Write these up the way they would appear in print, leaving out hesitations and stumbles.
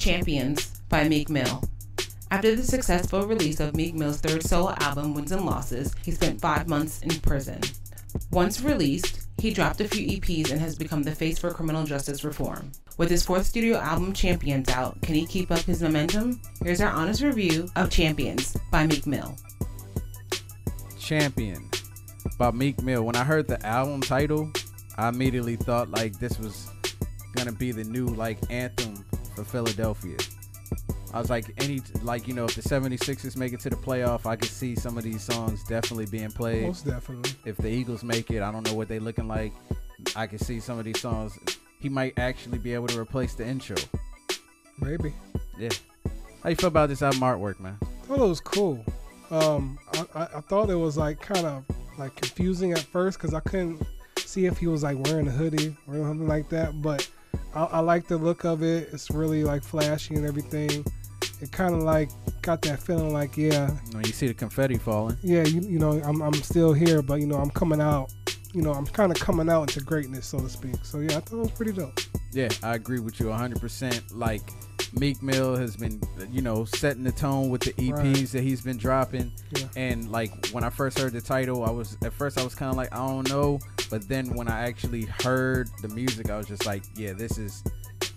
Champions by Meek Mill. After the successful release of Meek Mill's third solo album, Wins and Losses, he spent 5 months in prison. Once released, he dropped a few EPs and has become the face for criminal justice reform. With his fourth studio album, Champions, out, can he keep up his momentum? Here's our honest review of Champions by Meek Mill. Champion by Meek Mill. When I heard the album title, I immediately thought like this was gonna be the new like anthem for Philadelphia. I was like, if the 76ers make it to the playoff, I could see some of these songs definitely being played. Most definitely. If the Eagles make it, I don't know what they looking like. I could see some of these songs. He might actually be able to replace the intro. Maybe. Yeah. How you feel about this album artwork, man? I thought it was cool. I thought it was like kind of like confusing at first because I couldn't see if he was like wearing a hoodie or something like that. But I like the look of it. It's really like flashy and everything. It kind of like got that feeling like, yeah. When you see the confetti falling. Yeah, you know, I'm still here, but you know, I'm coming out. You know, I'm kind of coming out into greatness, so to speak. So yeah, I thought it was pretty dope. Yeah, I agree with you 100%. Like Meek Mill has been, setting the tone with the EPs that he's been dropping. Yeah. And like when I first heard the title, I was kind of like, I don't know. But then when I actually heard the music, I was just like, yeah, this is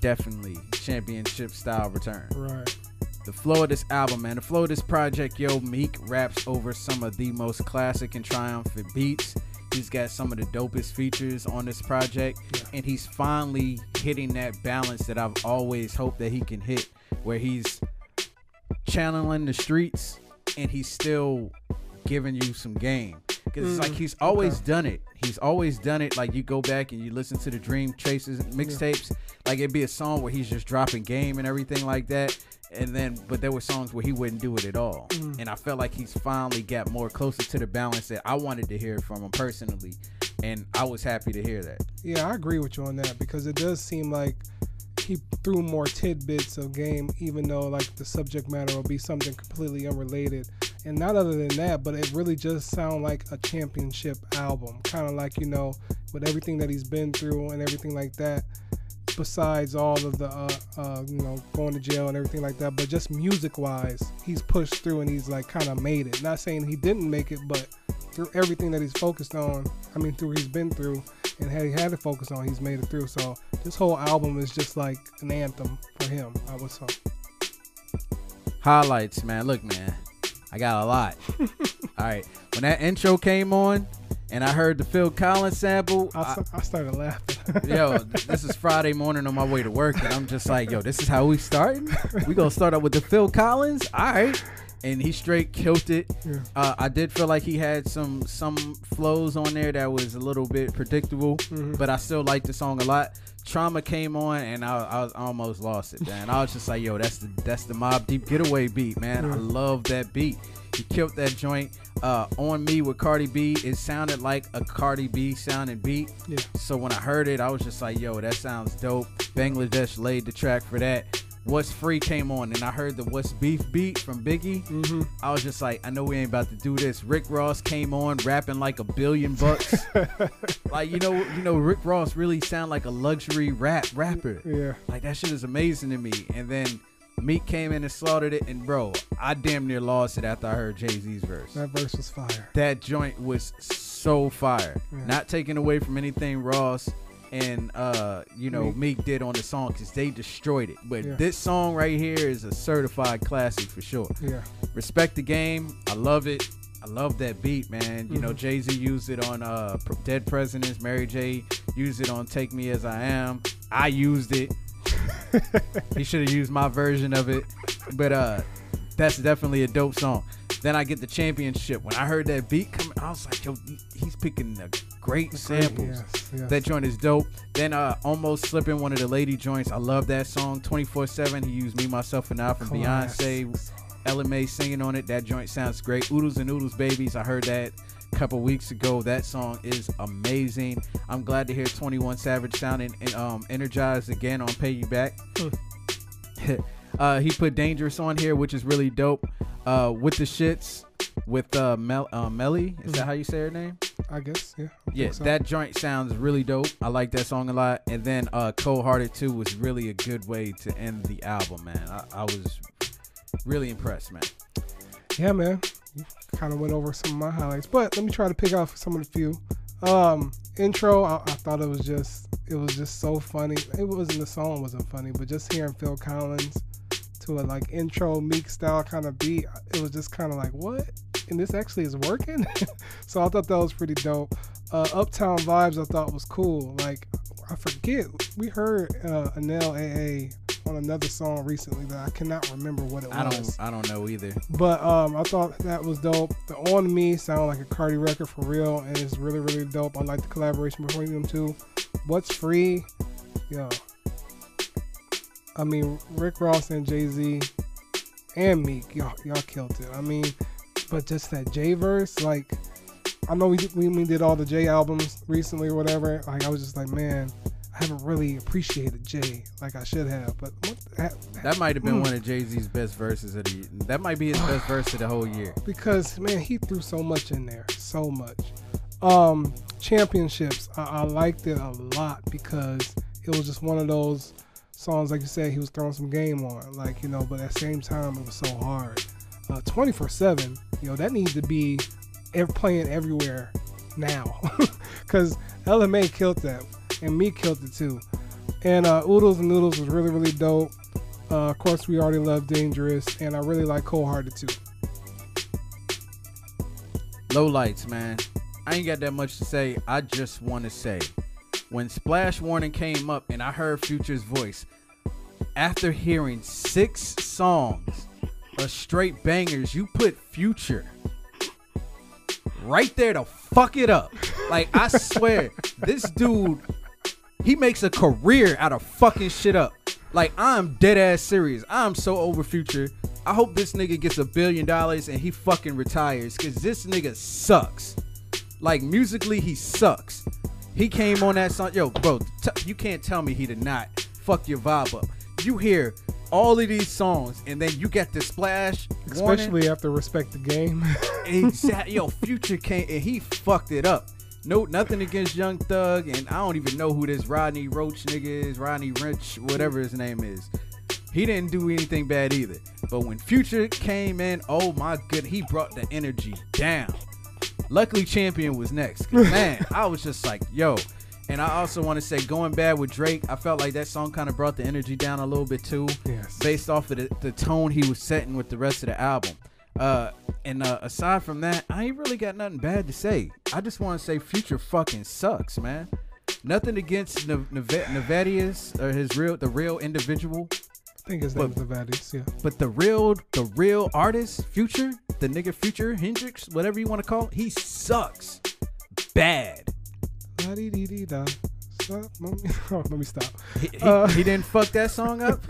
definitely championship style return. Right. The flow of this album, man, the flow of this project, Meek raps over some of the most classic and triumphant beats. He's got some of the dopest features on this project, and he's finally hitting that balance that I've always hoped that he can hit, where he's channeling the streets and he's still giving you some game. Because it's like he's always done it. He's always done it. Like you go back and you listen to the Dream Chasers mixtapes, like it'd be a song where he's just dropping game and everything like that. But there were songs where he wouldn't do it at all. And I felt like he's finally got more closer to the balance that I wanted to hear from him personally. And I was happy to hear that. Yeah, I agree with you on that because it does seem like he threw more tidbits of game, even though like the subject matter will be something completely unrelated. And not other than that, but it really just sounds like a championship album. Kind of like, with everything that he's been through and everything like that. Besides all of the going to jail and everything like that, but just music wise he's pushed through and he's like kind of made it. Not saying he didn't make it, but through everything that he's focused on, through he's been through and he had to focus on, he's made it through. So this whole album is just like an anthem for him, I would say. Highlights, man. Look, man, I got a lot. All right, when that intro came on and I heard the Phil Collins sample, I started laughing. This is Friday morning on my way to work, and I'm just like, this is how we starting? We gonna start out with the Phil Collins? All right. And he straight killed it. Yeah. I did feel like he had some flows on there that was a little bit predictable, but I still liked the song a lot. Trauma came on, and I almost lost it, man. I was just like, that's the Mobb Deep Getaway beat, man. I love that beat. He killed that joint. On Me with Cardi B, it sounded like a Cardi B sounding beat. Yeah. So when I heard it, I was just like, that sounds dope. Bangladesh laid the track for that. What's Free came on, and I heard the What's Beef beat from Biggie. I was just like, I know we ain't about to do this. Rick Ross came on rapping like $1 billion. Like, Rick Ross really sound like a luxury rapper. Yeah. Like that shit is amazing to me. And then Meek came in and slaughtered it, and bro, I damn near lost it after I heard Jay-Z's verse. That verse was fire. That joint was so fire. Yeah. Not taking away from anything Ross and Meek did on the song, because they destroyed it. But this song right here is a certified classic for sure. Yeah. Respect the Game. I love it. I love that beat, man. Jay-Z used it on Dead Presidents. Mary J used it on Take Me As I Am. I used it. He should have used my version of it, but that's definitely a dope song. Then I get the Championship. When I heard that beat coming, I was like, he's picking the great samples. Yes. That joint is dope. Then Almost Slipping, one of the lady joints. I love that song. 24/7. He used Me, Myself, and I from Beyonce. Ella Mai singing on it. That joint sounds great. Oodles and Noodles Babies. I heard that a couple weeks ago. That song is amazing. I'm glad to hear 21 Savage sounding energized again on Pay You Back. He put Dangerous on here, which is really dope. With the Shits, with Melly. Is that how you say her name? I guess, yeah. Yeah, so. That joint sounds really dope. I like that song a lot. And then Cold Hearted 2 was really a good way to end the album, man. I was really impressed, man. Yeah, man. You kind of went over some of my highlights, but let me try to pick out some of the few. Intro, I thought it was just so funny. The song wasn't funny, but just hearing Phil Collins to a like intro Meek style kind of beat, it was just kind of like, what? And this actually is working. So I thought that was pretty dope. Uptown Vibes I thought was cool. Like, I forget, we heard Anel AA on another song recently that I cannot remember what it was. I don't know either. But I thought that was dope. The On Me sounded like a Cardi record for real, and it's really, really dope. I like the collaboration between them two. What's Free? Yo. I mean, Rick Ross and Jay-Z and Meek, y'all killed it. I mean, but just that J verse, like, I know we did all the J albums recently or whatever. Like, I was just like, man, I haven't really appreciated Jay like I should have. But that might have been one of Jay-Z's best verses of the year. That might be his best verse of the whole year. Because, man, he threw so much in there. So much. Championships, I liked it a lot because it was just one of those songs, like you said, he was throwing some game on. Like, you know, but at the same time, it was so hard. 24/7, you know, that needs to be playing everywhere now. Because LMA killed that. And me killed it too. And Oodles and Noodles was really, really dope. Of course, we already love Dangerous. And I really like Cold Hearted too. Low lights, man. I ain't got that much to say. I just want to say, when Splash Warning came up and I heard Future's voice, after hearing 6 songs of straight bangers, you put Future right there to fuck it up. Like, I swear, this dude, he makes a career out of fucking shit up. Like, I'm dead ass serious. I'm so over Future. I hope this nigga gets $1 billion and he fucking retires, because this nigga sucks. Like, musically, he sucks. He came on that song. Yo, bro, you can't tell me he did not fuck your vibe up. You hear all of these songs, and then you get the Splash Especially Warning. after Respect the Game. Exactly. Yo, Future came, and he fucked it up. No, nothing against Young Thug, and I don't even know who this Rodney Roach nigga is, Rodney Rich, whatever his name is. He didn't do anything bad either. But when Future came in, oh my goodness, he brought the energy down. Luckily, Champion was next. 'Cause, man, I was just like, yo. And I also want to say, Going Bad with Drake, I felt like that song kind of brought the energy down a little bit too. Yes. Based off of the tone he was setting with the rest of the album. And aside from that, I ain't really got nothing bad to say. I just want to say Future fucking sucks, man. Nothing against Nevadius or the real individual. I think his name is Nevadius, yeah. But the real artist, Future, the nigga Future Hendrix, whatever you want to call it, he sucks bad. Let me stop. He didn't fuck that song up.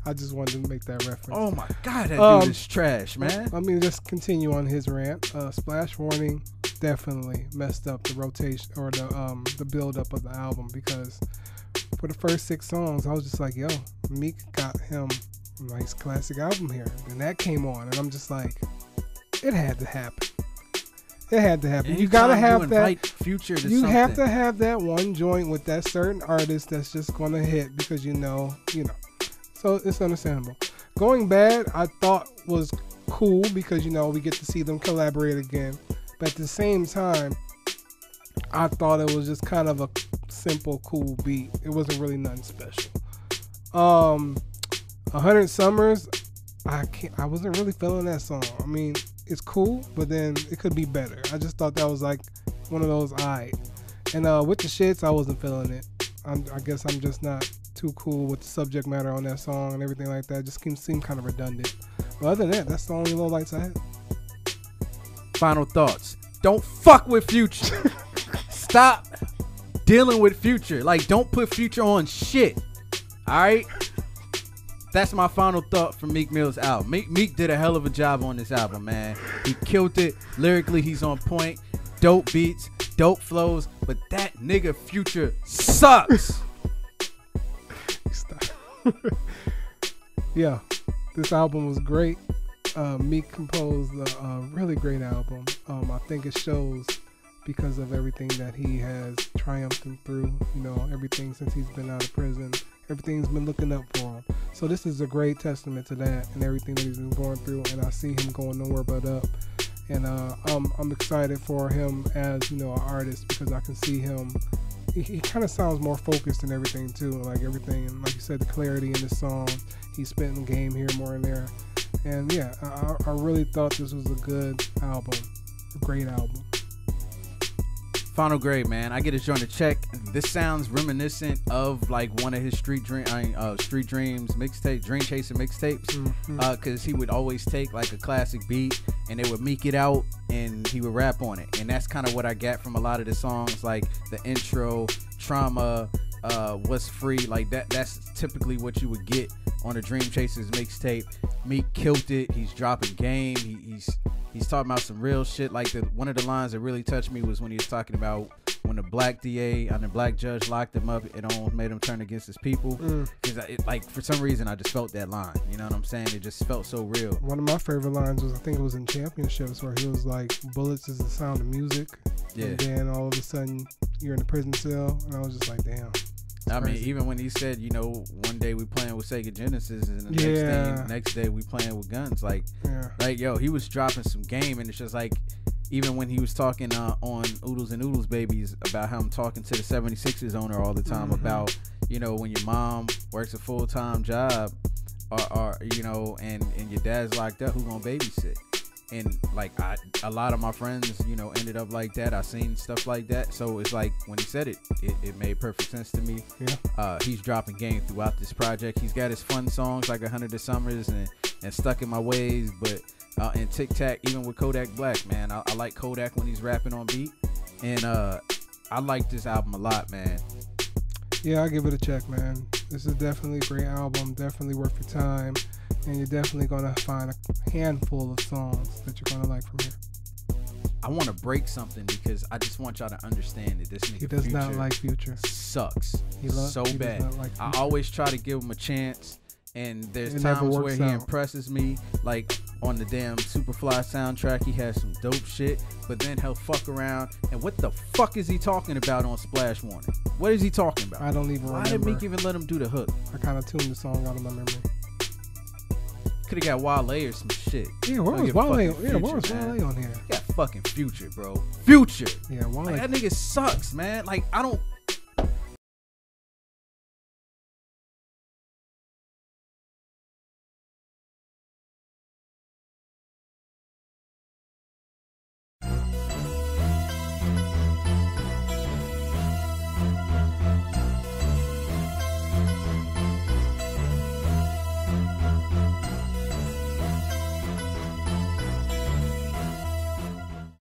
I just wanted to make that reference. Oh my god, that dude is trash, man. I mean, just continue on his rant. Splash Warning definitely messed up the rotation or the build up of the album, because for the first 6 songs, I was just like, yo, Meek got him a nice classic album here. And that came on, and I'm just like, it had to happen. It had to happen. You gotta have that. Future to you something. have to have that one joint with that certain artist that's just gonna hit, because you know. So it's understandable. Going Bad, I thought was cool because, you know, we get to see them collaborate again. But at the same time, I thought it was just kind of a simple, cool beat. It wasn't really nothing special. 100 Summers, I wasn't really feeling that song. I mean, it's cool, but then it could be better. I just thought that was like one of those aight. And With the Shits, I wasn't feeling it. I guess I'm just not too cool with the subject matter on that song and everything like that. It just seemed kind of redundant. But other than that, that's the only low lights I had. Final thoughts. Don't fuck with Future. Stop dealing with Future. Like, don't put Future on shit. Alright? That's my final thought from Meek Mill's album. Meek did a hell of a job on this album, man. He killed it. Lyrically, he's on point. Dope beats, dope flows, but that nigga Future sucks. Stop. Yeah, this album was great. Meek composed a really great album. I think it shows because of everything that he has triumphed through. You know, everything since he's been out of prison. Everything's been looking up for him. So this is a great testament to that and everything that he's been going through. And I see him going nowhere but up. And I'm excited for him as, you know, an artist because I can see him. He kind of sounds more focused and everything too. Like everything, like you said, the clarity in the song. He's spitting game here, more and there. And yeah, I really thought this was a good album, a great album. Final grade, man. I get his joint to check. This sounds reminiscent of like one of his Street Dreams mixtape, Dream Chaser mixtapes. Cause he would always take like a classic beat and they would meek it out and he would rap on it. And that's kind of what I get from a lot of the songs, like the intro, Trauma, What's Free, like that's typically what you would get on a Dream Chasers mixtape. Meek killed it. He's dropping game. He's talking about some real shit. Like one of the lines that really touched me was when he was talking about when the black DA and the black judge locked him up, it almost made him turn against his people. Cause like for some reason I just felt that line. You know what I'm saying? It just felt so real. One of my favorite lines was, I think it was in Championships, where he was like, "Bullets is the sound of music." Yeah. And then all of a sudden you're in a prison cell, and I was just like, damn. I mean, even when he said, you know, one day we playing with Sega Genesis and the next day we playing with guns, like yo, he was dropping some game. And it's just like, even when he was talking on Oodles and Oodles Babies about how I'm talking to the 76ers owner all the time about, you know, when your mom works a full-time job or you know, and your dad's locked up, who gonna babysit? And like a lot of my friends, you know, ended up like that. I seen stuff like that. So it's like when he said it made perfect sense to me. Yeah. He's dropping game throughout this project. He's got his fun songs like 100 of Summers and Stuck in My Ways, but and Tic Tac, even with Kodak Black, man. I like Kodak when he's rapping on beat. And I like this album a lot, man. Yeah, I give it a check, man. This is definitely a great album, definitely worth your time. And you're definitely going to find a handful of songs that you're going to like from here. I want to break something because I just want y'all to understand that this nigga he does Future not like Future. Sucks he bad. Like I always try to give him a chance, and there's times where he impresses me, like on the damn Superfly soundtrack. He has some dope shit, but then he'll fuck around. And what the fuck is he talking about on Splash Warning? What is he talking about? I don't even remember. Why did Meek even let him do the hook? I kind of tuned the song out of my memory. Could have got Wale or some shit. Yeah, where was Wale? Yeah, where was Wale on here? You got fucking Future, bro. Future. Yeah, Wale. Like, that nigga sucks, man. Like I don't